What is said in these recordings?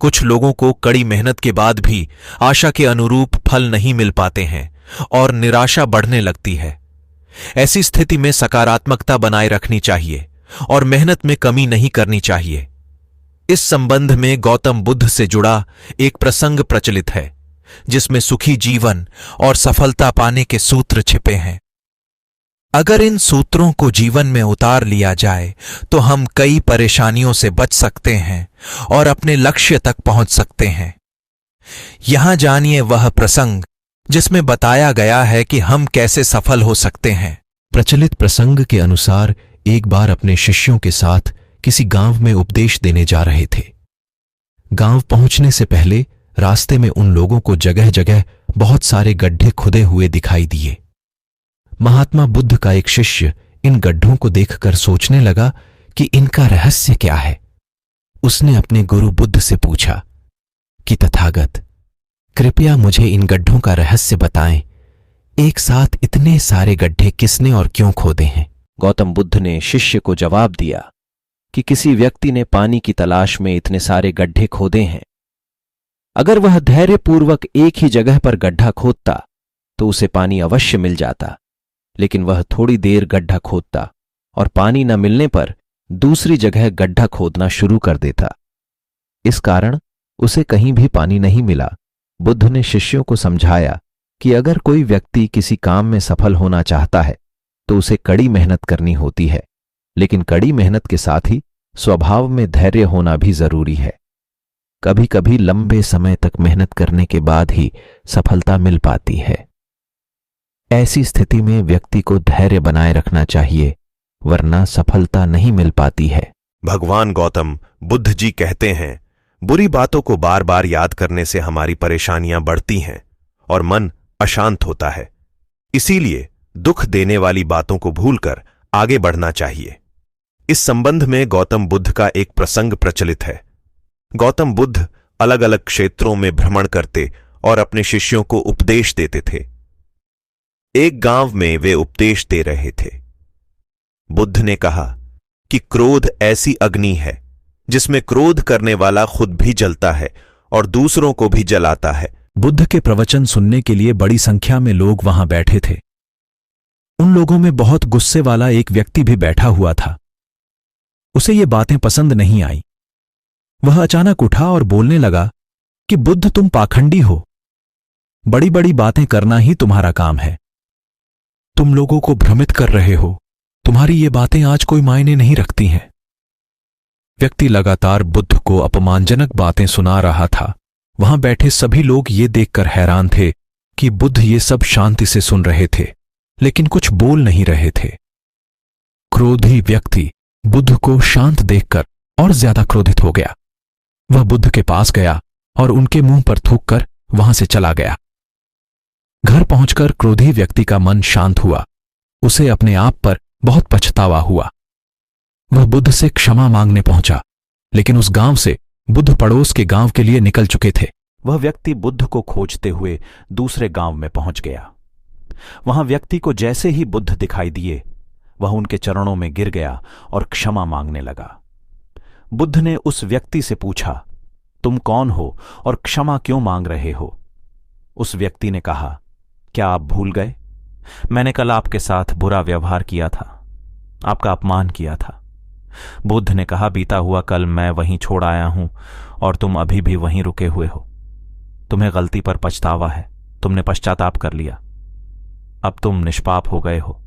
कुछ लोगों को कड़ी मेहनत के बाद भी आशा के अनुरूप फल नहीं मिल पाते हैं और निराशा बढ़ने लगती है। ऐसी स्थिति में सकारात्मकता बनाए रखनी चाहिए और मेहनत में कमी नहीं करनी चाहिए। इस संबंध में गौतम बुद्ध से जुड़ा एक प्रसंग प्रचलित है, जिसमें सुखी जीवन और सफलता पाने के सूत्र छिपे हैं। अगर इन सूत्रों को जीवन में उतार लिया जाए तो हम कई परेशानियों से बच सकते हैं और अपने लक्ष्य तक पहुंच सकते हैं। यहां जानिए वह प्रसंग जिसमें बताया गया है कि हम कैसे सफल हो सकते हैं। प्रचलित प्रसंग के अनुसार एक बार अपने शिष्यों के साथ किसी गांव में उपदेश देने जा रहे थे। गांव पहुंचने से पहले रास्ते में उन लोगों को जगह जगह बहुत सारे गड्ढे खुदे हुए दिखाई दिए। महात्मा बुद्ध का एक शिष्य इन गड्ढों को देखकर सोचने लगा कि इनका रहस्य क्या है। उसने अपने गुरु बुद्ध से पूछा कि तथागत, कृपया मुझे इन गड्ढों का रहस्य बताएं। एक साथ इतने सारे गड्ढे किसने और क्यों खोदे हैं? गौतम बुद्ध ने शिष्य को जवाब दिया कि किसी व्यक्ति ने पानी की तलाश में इतने सारे गड्ढे खोदे हैं। अगर वह धैर्यपूर्वक एक ही जगह पर गड्ढा खोदता तो उसे पानी अवश्य मिल जाता, लेकिन वह थोड़ी देर गड्ढा खोदता और पानी न मिलने पर दूसरी जगह गड्ढा खोदना शुरू कर देता। इस कारण उसे कहीं भी पानी नहीं मिला। बुद्ध ने शिष्यों को समझाया कि अगर कोई व्यक्ति किसी काम में सफल होना चाहता है तो उसे कड़ी मेहनत करनी होती है, लेकिन कड़ी मेहनत के साथ ही स्वभाव में धैर्य होना भी जरूरी है। कभी कभी लंबे समय तक मेहनत करने के बाद ही सफलता मिल पाती है। ऐसी स्थिति में व्यक्ति को धैर्य बनाए रखना चाहिए, वरना सफलता नहीं मिल पाती है। भगवान गौतम बुद्ध जी कहते हैं, बुरी बातों को बार बार याद करने से हमारी परेशानियां बढ़ती हैं और मन अशांत होता है। इसीलिए दुख देने वाली बातों को भूलकर आगे बढ़ना चाहिए। इस संबंध में गौतम बुद्ध का एक प्रसंग प्रचलित है। गौतम बुद्ध अलग अलग क्षेत्रों में भ्रमण करते और अपने शिष्यों को उपदेश देते थे। एक गांव में वे उपदेश दे रहे थे। बुद्ध ने कहा कि क्रोध ऐसी अग्नि है जिसमें क्रोध करने वाला खुद भी जलता है और दूसरों को भी जलाता है। बुद्ध के प्रवचन सुनने के लिए बड़ी संख्या में लोग वहां बैठे थे। उन लोगों में बहुत गुस्से वाला एक व्यक्ति भी बैठा हुआ था। उसे ये बातें पसंद नहीं आई। वह अचानक उठा और बोलने लगा कि बुद्ध, तुम पाखंडी हो। बड़ी बड़ी बातें करना ही तुम्हारा काम है। तुम लोगों को भ्रमित कर रहे हो। तुम्हारी ये बातें आज कोई मायने नहीं रखती हैं। व्यक्ति लगातार बुद्ध को अपमानजनक बातें सुना रहा था। वहां बैठे सभी लोग ये देखकर हैरान थे कि बुद्ध ये सब शांति से सुन रहे थे, लेकिन कुछ बोल नहीं रहे थे। क्रोधी व्यक्ति बुद्ध को शांत देखकर और ज्यादा क्रोधित हो गया। वह बुद्ध के पास गया और उनके मुंह पर थूककर वहां से चला गया। घर पहुंचकर क्रोधी व्यक्ति का मन शांत हुआ। उसे अपने आप पर बहुत पछतावा हुआ। वह बुद्ध से क्षमा मांगने पहुंचा, लेकिन उस गांव से बुद्ध पड़ोस के गांव के लिए निकल चुके थे। वह व्यक्ति बुद्ध को खोजते हुए दूसरे गांव में पहुंच गया। वहां व्यक्ति को जैसे ही बुद्ध दिखाई दिए, वह उनके चरणों में गिर गया और क्षमा मांगने लगा। बुद्ध ने उस व्यक्ति से पूछा, तुम कौन हो और क्षमा क्यों मांग रहे हो? उस व्यक्ति ने कहा, क्या आप भूल गए? मैंने कल आपके साथ बुरा व्यवहार किया था, आपका अपमान किया था। बुद्ध ने कहा, बीता हुआ कल मैं वहीं छोड़ आया हूं और तुम अभी भी वहीं रुके हुए हो। तुम्हें गलती पर पछतावा है, तुमने पश्चाताप कर लिया। अब तुम निष्पाप हो गए हो।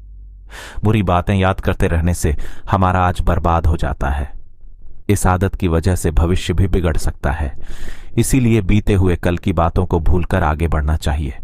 बुरी बातें याद करते रहने से हमारा आज बर्बाद हो जाता है। इस आदत की वजह से भविष्य भी बिगड़ सकता है। इसीलिए बीते हुए कल की बातों को भूलकर आगे बढ़ना चाहिए।